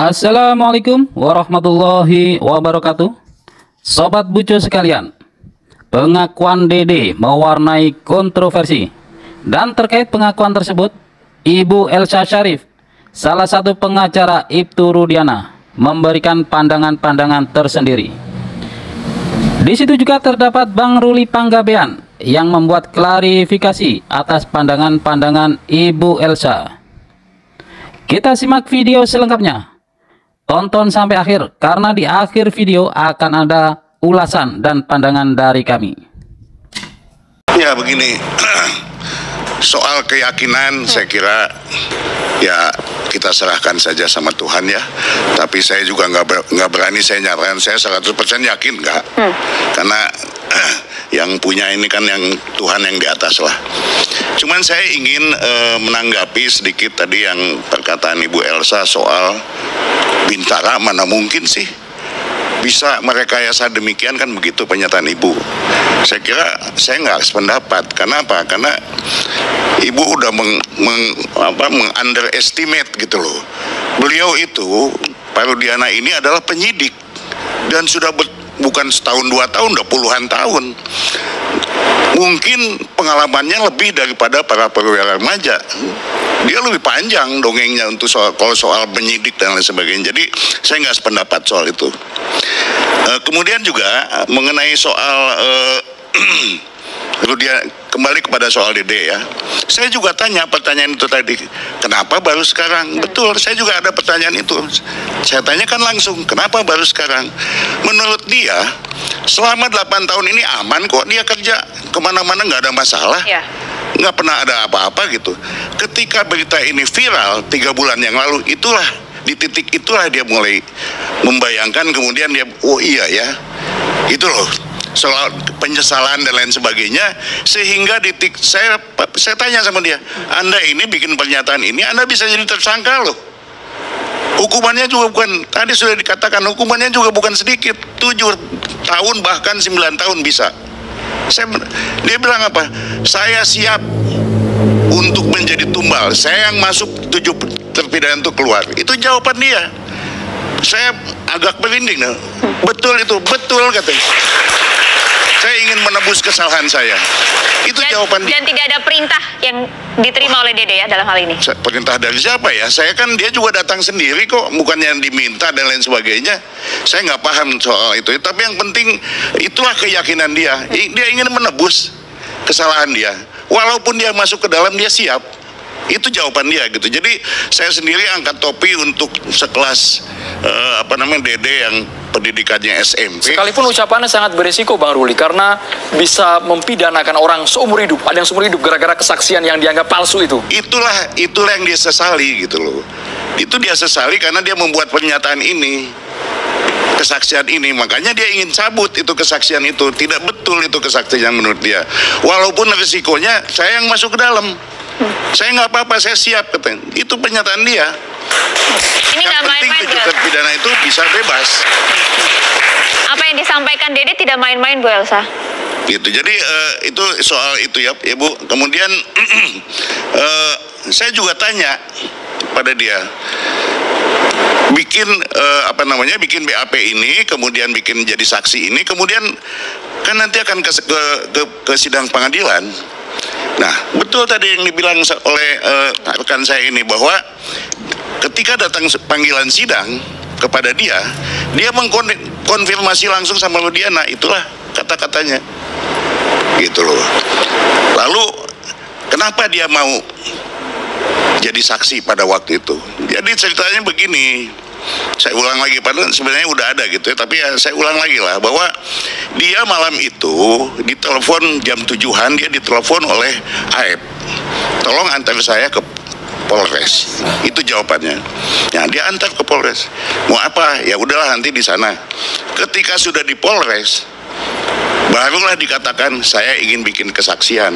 Assalamualaikum warahmatullahi wabarakatuh. Sobat Bucu sekalian, pengakuan Dede mewarnai kontroversi. Dan terkait pengakuan tersebut, Ibu Elsa Sharif, salah satu pengacara Ibtu Rudiana, memberikan pandangan-pandangan tersendiri. Di situ juga terdapat Bang Ruli Panggabean yang membuat klarifikasi atas pandangan-pandangan Ibu Elsa. Kita simak video selengkapnya. Tonton sampai akhir, karena di akhir video akan ada ulasan dan pandangan dari kami. Ya begini, soal keyakinan saya kira ya kita serahkan saja sama Tuhan ya. Tapi saya juga nggak berani saya nyatakan saya 100% yakin nggak. Karena yang punya ini kan yang Tuhan yang di atas lah. Cuman saya ingin menanggapi sedikit tadi yang perkataan Ibu Elsa soal Bintara. Mana mungkin sih bisa merekayasa demikian, kan begitu pernyataan Ibu. Saya kira saya nggak sependapat. Karena apa? Karena Ibu udah underestimate gitu loh. Beliau itu, Pak Rudiana ini adalah penyidik dan sudah bukan setahun 2 tahun, udah puluhan tahun. Mungkin pengalamannya lebih daripada para perwira remaja. Dia lebih panjang dongengnya untuk kalau soal penyidik dan lain sebagainya. Jadi saya nggak sependapat soal itu. Kemudian juga mengenai soal Rudiana, kembali kepada soal Dede ya. Saya juga tanya pertanyaan itu tadi. Kenapa baru sekarang? Betul, saya juga ada pertanyaan itu. Saya tanyakan langsung, kenapa baru sekarang? Menurut dia, selama 8 tahun ini aman kok, dia kerja kemana-mana nggak ada masalah. Ya. Nggak pernah ada apa-apa gitu. Ketika berita ini viral 3 bulan yang lalu, itulah di titik itulah dia mulai membayangkan, kemudian dia, oh iya ya, itu loh soal penyesalan dan lain sebagainya. Sehingga saya tanya sama dia, Anda ini bikin pernyataan ini, Anda bisa jadi tersangka loh. Hukumannya juga bukan, tadi sudah dikatakan, hukumannya juga bukan sedikit, 7 tahun bahkan 9 tahun bisa. Dia bilang apa? Saya siap untuk menjadi tumbal. Saya yang masuk 7 terpidana itu keluar. Itu jawaban dia. Saya agak merinding. Betul itu, betul katanya. Saya ingin menebus kesalahan saya. Itu jawaban dia. Dan tidak ada perintah yang diterima oleh Dede ya dalam hal ini. Perintah dari siapa ya? Saya kan dia juga datang sendiri kok, bukannya yang diminta dan lain sebagainya. Saya nggak paham soal itu. Tapi yang penting itulah keyakinan dia. Dia ingin menebus kesalahan dia. Walaupun dia masuk ke dalam, dia siap. Itu jawaban dia gitu. Jadi saya sendiri angkat topi untuk sekelas Dede yang pendidikannya SMP. Sekalipun ucapannya sangat berisiko Bang Ruli, karena bisa mempidanakan orang seumur hidup. Ada yang seumur hidup gara-gara kesaksian yang dianggap palsu itu. Itulah yang dia sesali gitu loh. Itu dia sesali karena dia membuat pernyataan ini, kesaksian ini. Makanya dia ingin cabut itu kesaksian itu. Tidak betul itu kesaksian menurut dia. Walaupun risikonya saya yang masuk ke dalam. Saya nggak apa-apa, saya siap katanya. Itu pernyataan dia. Ini yang penting 7 terpidana itu bisa bebas. Apa yang disampaikan Dede tidak main-main, Bu Elsa. Gitu. Jadi itu soal itu ya, Ibu. Kemudian saya juga tanya pada dia, bikin bikin BAP ini, kemudian bikin jadi saksi ini, kemudian kan nanti akan ke sidang pengadilan. Nah, betul tadi yang dibilang oleh rekan saya ini, bahwa ketika datang panggilan sidang kepada dia mengkonfirmasi langsung sama Rudiana, itulah kata-katanya. Gitu loh. Lalu kenapa dia mau jadi saksi pada waktu itu? Jadi ceritanya begini. Saya ulang lagi, padahal sebenarnya udah ada gitu ya, tapi ya saya ulang lagi lah, bahwa dia malam itu ditelepon jam 7-an, dia ditelepon oleh Aep, tolong antar saya ke Polres. Itu jawabannya. Ya, dia antar ke Polres. Mau apa? Ya udahlah nanti di sana. Ketika sudah di Polres, barulah dikatakan saya ingin bikin kesaksian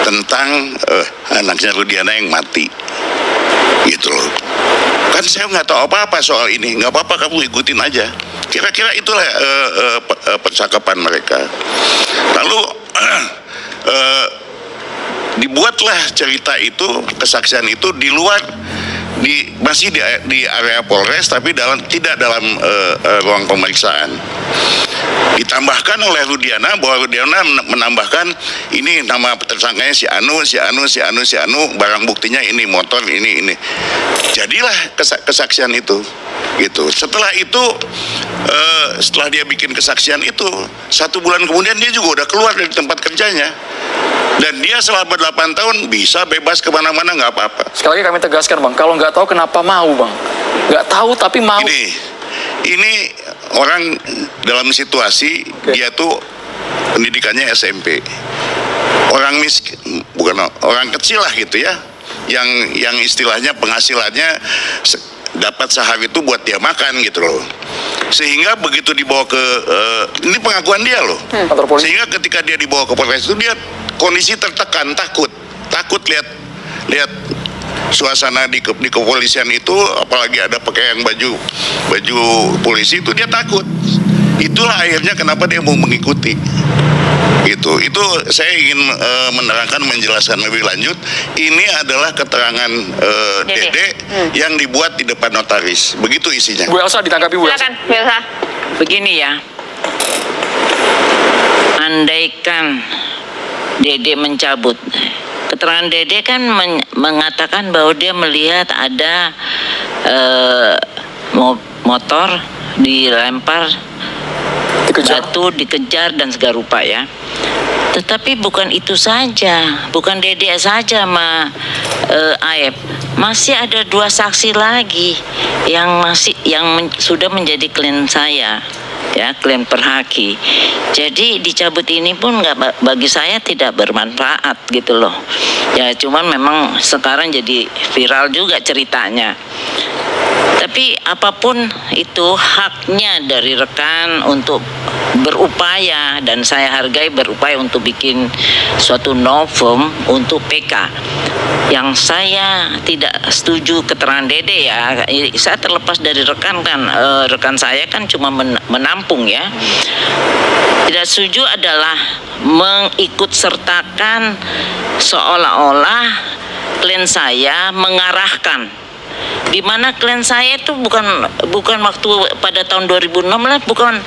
tentang anaknya Rudiana yang mati. Gitu loh. Kan saya nggak tahu apa-apa soal ini. Nggak apa-apa, kamu ikutin aja. Kira-kira itulah percakapan mereka. Lalu dibuatlah cerita itu, kesaksian itu di luar masih di area Polres, tapi tidak dalam ruang pemeriksaan. Ditambahkan oleh Rudiana bahwa Rudiana menambahkan ini nama tersangkanya si Anu, barang buktinya ini, motor ini. Jadilah kesaksian itu. Gitu. Setelah itu, setelah dia bikin kesaksian itu, 1 bulan kemudian dia juga udah keluar dari tempat kerjanya. Dan dia selama 8 tahun bisa bebas kemana-mana, nggak apa-apa. Sekali lagi kami tegaskan, Bang, kalau nggak tahu kenapa mau, Bang. Nggak tahu tapi mau. Ini orang dalam situasi dia tuh pendidikannya SMP. Orang miskin, bukan orang kecil lah gitu ya. Yang istilahnya penghasilannya dapat sehari itu buat dia makan gitu loh. Sehingga begitu dibawa ke ini pengakuan dia loh. Sehingga ketika dia dibawa ke Polres itu dia kondisi tertekan, takut lihat suasana di kepolisian itu, apalagi ada pakaian baju polisi itu, dia takut. Itulah akhirnya kenapa dia mau mengikuti. Gitu. Itu saya ingin menerangkan, menjelaskan lebih lanjut. Ini adalah keterangan Dede yang dibuat di depan notaris. Begitu isinya. Bu Elsa, ditanggapi Bu Elsa. Silakan, Bu Elsa. Begini ya, andaikan Dede mencabut, keterangan Dede kan mengatakan bahwa dia melihat ada motor dilempar, jatuh, dikejar dan segala rupa ya. Tetapi bukan itu saja, bukan Dede saja Aep. Masih ada 2 saksi lagi yang sudah menjadi klien saya, ya, klien Perhaki. Jadi dicabut ini pun bagi saya tidak bermanfaat gitu loh. Ya cuman memang sekarang jadi viral juga ceritanya. Tapi apapun itu haknya dari rekan untuk berupaya, dan saya hargai berupaya untuk bikin suatu novum untuk PK. Yang saya tidak setuju keterangan Dede ya, saya terlepas dari rekan kan, rekan saya kan cuma menampung ya. Tidak setuju adalah mengikut sertakan seolah-olah klien saya mengarahkan. Di mana klien saya itu bukan waktu pada tahun 2016, bukan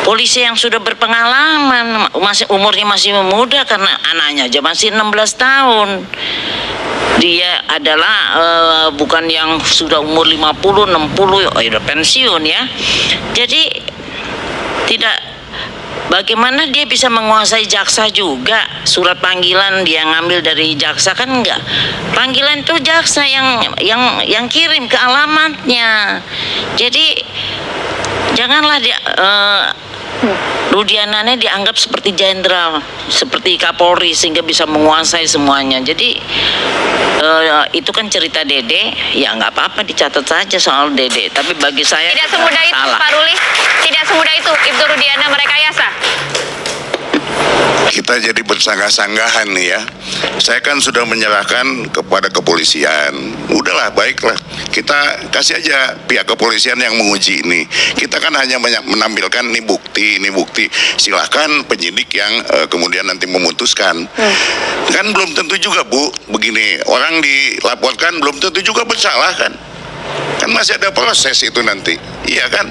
polisi yang sudah berpengalaman, umurnya masih muda karena anaknya aja masih 16 tahun. Dia adalah bukan yang sudah umur 50, 60, udah pensiun ya. Jadi tidak. Bagaimana dia bisa menguasai jaksa juga? Surat panggilan dia ngambil dari jaksa kan enggak. Panggilan itu jaksa yang kirim ke alamatnya. Jadi janganlah dia Rudiana dianggap seperti jenderal, seperti Kapolri sehingga bisa menguasai semuanya. Jadi itu kan cerita Dede, ya nggak apa-apa dicatat saja soal Dede. Tapi bagi saya tidak semudah itu, salah. Pak Ruli. Tidak semudah itu, Ibtu Rudiana merekayasa. Kita jadi bersanggah-sanggahan nih ya. Saya kan sudah menyerahkan kepada kepolisian. Udahlah, baiklah. Kita kasih aja pihak kepolisian yang menguji ini. Kita kan hanya menampilkan ini bukti. Silahkan penyidik yang kemudian nanti memutuskan. Kan belum tentu juga, Bu. Begini, orang dilaporkan belum tentu juga bersalah kan. Kan masih ada proses itu nanti, iya kan?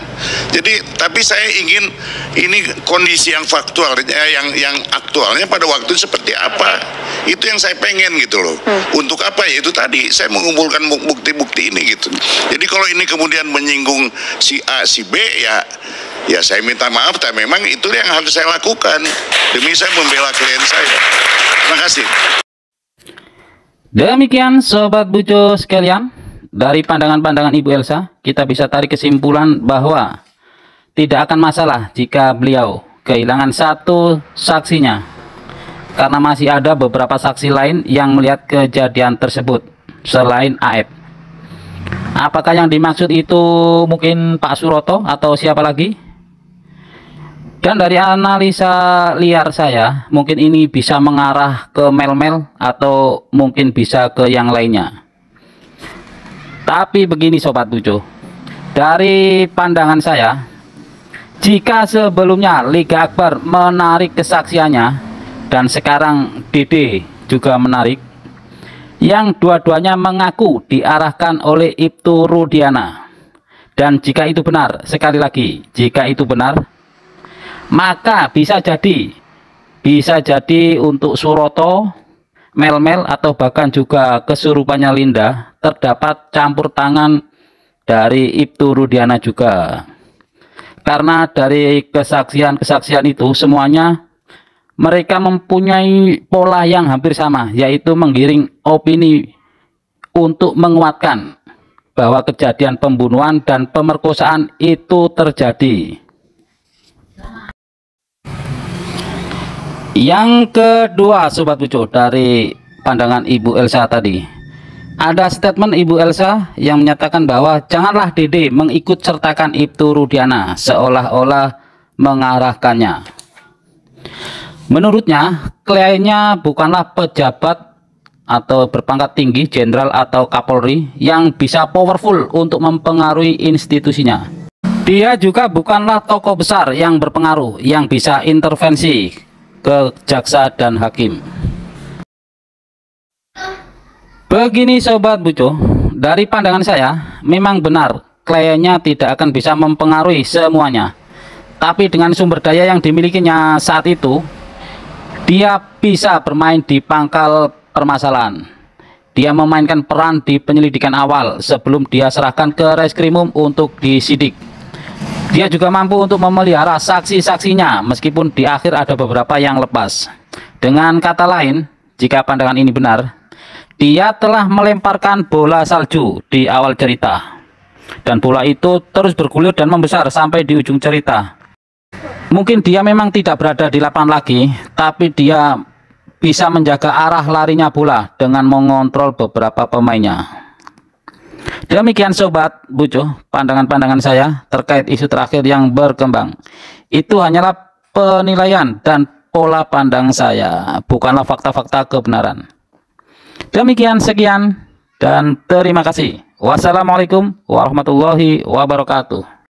Jadi, tapi saya ingin ini kondisi yang faktual, yang aktualnya pada waktu seperti apa? Itu yang saya pengen gitu loh. Untuk apa ya? Itu tadi saya mengumpulkan bukti-bukti ini gitu. Jadi kalau ini kemudian menyinggung si A, si B, ya saya minta maaf. Tapi memang itu yang harus saya lakukan demi saya membela klien saya. Terima kasih. Demikian Sobat Buco sekalian. Dari pandangan-pandangan Ibu Elsa, kita bisa tarik kesimpulan bahwa tidak akan masalah jika beliau kehilangan 1 saksinya, karena masih ada beberapa saksi lain yang melihat kejadian tersebut selain Aep. Apakah yang dimaksud itu mungkin Pak Suroto atau siapa lagi? Dan dari analisa liar saya, mungkin ini bisa mengarah ke Mel-Mel atau mungkin bisa ke yang lainnya. Tapi begini Sobat Buco, dari pandangan saya, jika sebelumnya Liga Akbar menarik kesaksiannya dan sekarang Dede juga menarik, yang dua-duanya mengaku diarahkan oleh Ibtu Rudiana. Dan jika itu benar, sekali lagi, jika itu benar, maka bisa jadi untuk Suroto, Melmel, atau bahkan juga kesurupannya Linda terdapat campur tangan dari Ibtu Rudiana juga. Karena dari kesaksian-kesaksian itu semuanya mereka mempunyai pola yang hampir sama, yaitu menggiring opini untuk menguatkan bahwa kejadian pembunuhan dan pemerkosaan itu terjadi. Yang kedua, Sobat Buco, dari pandangan Ibu Elsa tadi, ada statement Ibu Elsa yang menyatakan bahwa janganlah Dede mengikut sertakan Ibtu Rudiana, seolah-olah mengarahkannya. Menurutnya, kliennya bukanlah pejabat atau berpangkat tinggi, jenderal atau kapolri yang bisa powerful untuk mempengaruhi institusinya. Dia juga bukanlah tokoh besar yang berpengaruh yang bisa intervensi ke jaksa dan hakim. Begini Sobat Buco, dari pandangan saya memang benar kliennya tidak akan bisa mempengaruhi semuanya. Tapi dengan sumber daya yang dimilikinya saat itu, dia bisa bermain di pangkal permasalahan. Dia memainkan peran di penyelidikan awal sebelum dia serahkan ke reskrimum untuk disidik. Dia juga mampu untuk memelihara saksi-saksinya meskipun di akhir ada beberapa yang lepas. Dengan kata lain, jika pandangan ini benar, dia telah melemparkan bola salju di awal cerita. Dan bola itu terus bergulir dan membesar sampai di ujung cerita. Mungkin dia memang tidak berada di lapangan lagi, tapi dia bisa menjaga arah larinya bola dengan mengontrol beberapa pemainnya. Demikian Sobat Buco, pandangan-pandangan saya terkait isu terakhir yang berkembang. Itu hanyalah penilaian dan pola pandang saya, bukanlah fakta-fakta kebenaran. Demikian, sekian, dan terima kasih. Wassalamualaikum warahmatullahi wabarakatuh.